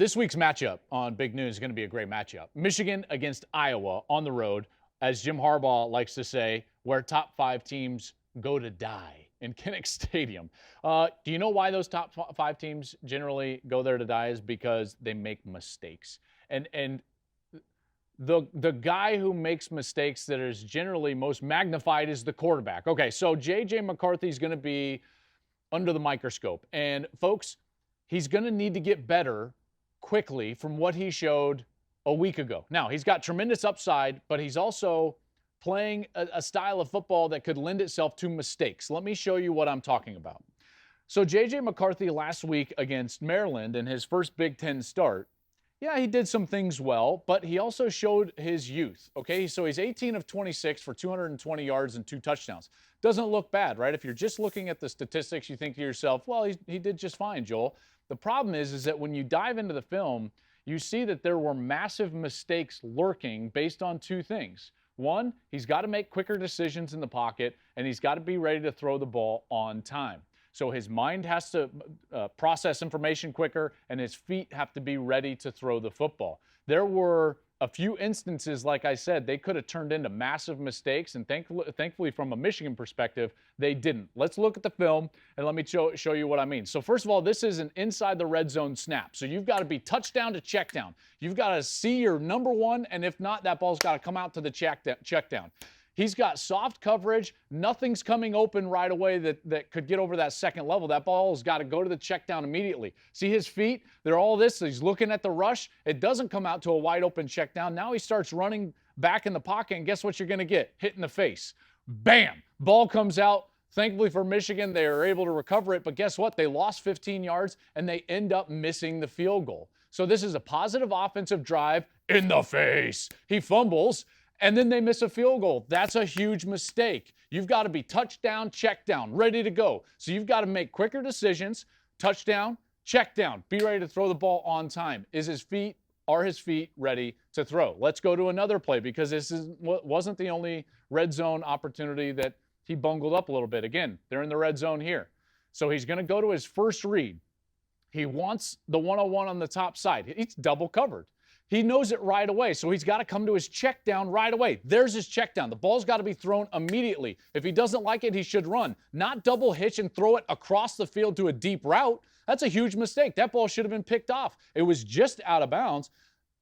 This week's matchup on Big Noon is going to be a great matchup. Michigan against Iowa on the road, as Jim Harbaugh likes to say, where top five teams go to die in Kinnick Stadium. Do you know why those top five teams generally go there to die? Is because they make mistakes. And the guy who makes mistakes that is generally most magnified is the quarterback. Okay, so J.J. McCarthy is going to be under the microscope. And folks, he's going to need to get better quickly from what he showed a week ago. Now, he's got tremendous upside, but he's also playing a style of football that could lend itself to mistakes. Let me show you what I'm talking about. So J.J. McCarthy last week against Maryland in his first Big Ten start, yeah, he did some things well, but he also showed his youth, okay? So he's 18 of 26 for 220 yards and 2 touchdowns. Doesn't look bad, right? If you're just looking at the statistics, you think to yourself, well, he did just fine, Joel. The problem is that when you dive into the film, you see that there were massive mistakes lurking based on two things. One, he's got to make quicker decisions in the pocket, and he's got to be ready to throw the ball on time. So his mind has to process information quicker, and his feet have to be ready to throw the football. There were a few instances, like I said, they could have turned into massive mistakes, and thankfully from a Michigan perspective, they didn't. Let's look at the film, and let me show you what I mean. So first of all, this is an inside the red zone snap. So you've got to be touchdown to check down. You've got to see your number one, and if not, that ball's got to come out to the check down. He's got soft coverage. Nothing's coming open right away that could get over that second level. That ball's got to go to the check down immediately. See his feet? They're all this. He's looking at the rush. It doesn't come out to a wide open check down. Now he starts running back in the pocket, and guess what you're going to get? Hit in the face. Bam! Ball comes out. Thankfully for Michigan, they were able to recover it. But guess what? They lost 15 yards, and they end up missing the field goal. So this is a positive offensive drive in the face. He fumbles. And then they miss a field goal. That's a huge mistake. You've got to be touchdown, check down, ready to go. So you've got to make quicker decisions. Touchdown, check down. Be ready to throw the ball on time. Are his feet ready to throw? Let's go to another play because this wasn't the only red zone opportunity that he bungled up a little bit. Again, they're in the red zone here. So he's going to go to his first read. He wants the 101 on the top side. He's double covered. He knows it right away, so he's got to come to his check down right away. There's his check down. The ball's got to be thrown immediately. If he doesn't like it, he should run, not double hitch and throw it across the field to a deep route. That's a huge mistake. That ball should have been picked off. It was just out of bounds.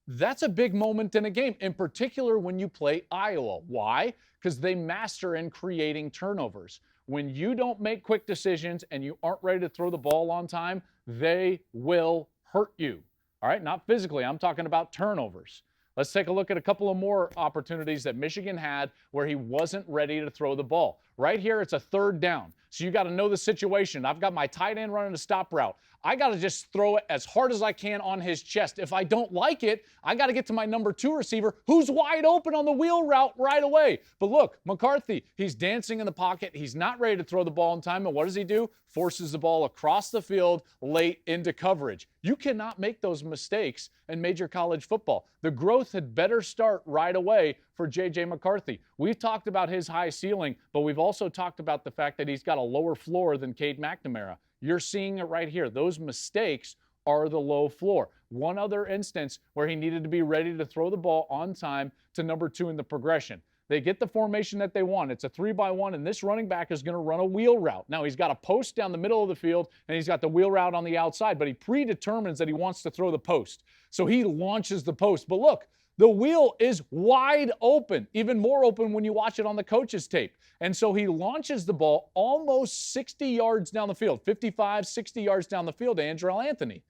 That's a big moment in a game, in particular when you play Iowa. Why? Because they master in creating turnovers. When you don't make quick decisions and you aren't ready to throw the ball on time, they will hurt you. All right, not physically. I'm talking about turnovers. Let's take a look at a couple of more opportunities that Michigan had where he wasn't ready to throw the ball. Right here, it's a third down. So you got to know the situation. I've got my tight end running a stop route. I got to just throw it as hard as I can on his chest. If I don't like it, I got to get to my number 2 receiver who's wide open on the wheel route right away. But look, McCarthy, he's dancing in the pocket. He's not ready to throw the ball in time. And what does he do? Forces the ball across the field late into coverage. You cannot make those mistakes in major college football. The growth had better start right away for J.J. McCarthy. We've talked about his high ceiling, but we've also talked about the fact that he's got a lower floor than Cade McNamara. You're seeing it right here. Those mistakes are the low floor. One other instance where he needed to be ready to throw the ball on time to number 2 in the progression. They get the formation that they want. It's a 3-by-1, and this running back is going to run a wheel route. Now, he's got a post down the middle of the field, and he's got the wheel route on the outside, but he predetermines that he wants to throw the post. So he launches the post. But look, the wheel is wide open, even more open when you watch it on the coach's tape. And so he launches the ball almost 60 yards down the field, 55, 60 yards down the field to Andrel Anthony.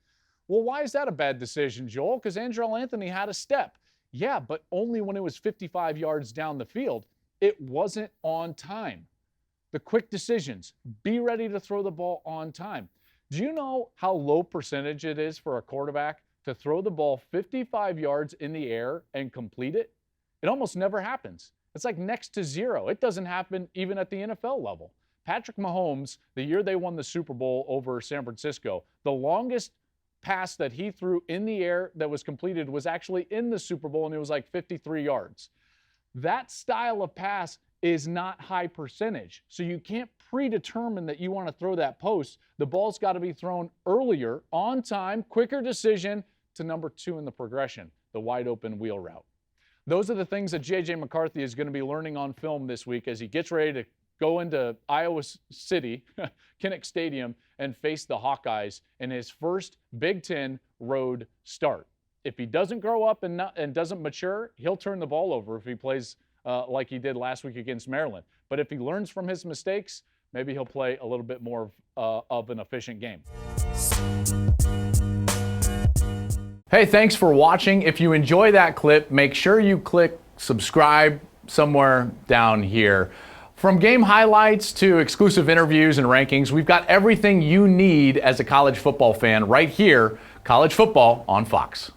Well, why is that a bad decision, Joel? Because Andrel Anthony had a step. Yeah, but only when it was 55 yards down the field. It wasn't on time. The quick decisions. Be ready to throw the ball on time. Do you know how low percentage it is for a quarterback to throw the ball 55 yards in the air and complete it? It almost never happens. It's like next to zero. It doesn't happen even at the NFL level. Patrick Mahomes, the year they won the Super Bowl over San Francisco, the longest pass that he threw in the air that was completed was actually in the Super Bowl, and it was like 53 yards. That style of pass is not high percentage. So you can't predetermine that you want to throw that post. The ball's got to be thrown earlier, on time, quicker decision to number 2 in the progression, the wide open wheel route. Those are the things that J.J. McCarthy is going to be learning on film this week as he gets ready to go into Iowa City, Kinnick Stadium, and face the Hawkeyes in his first Big Ten road start. If he doesn't grow up and doesn't mature, he'll turn the ball over if he plays like he did last week against Maryland. But if he learns from his mistakes, maybe he'll play a little bit more of an efficient game. Hey, thanks for watching. If you enjoy that clip, make sure you click subscribe somewhere down here. From game highlights to exclusive interviews and rankings, we've got everything you need as a college football fan right here, College Football on Fox.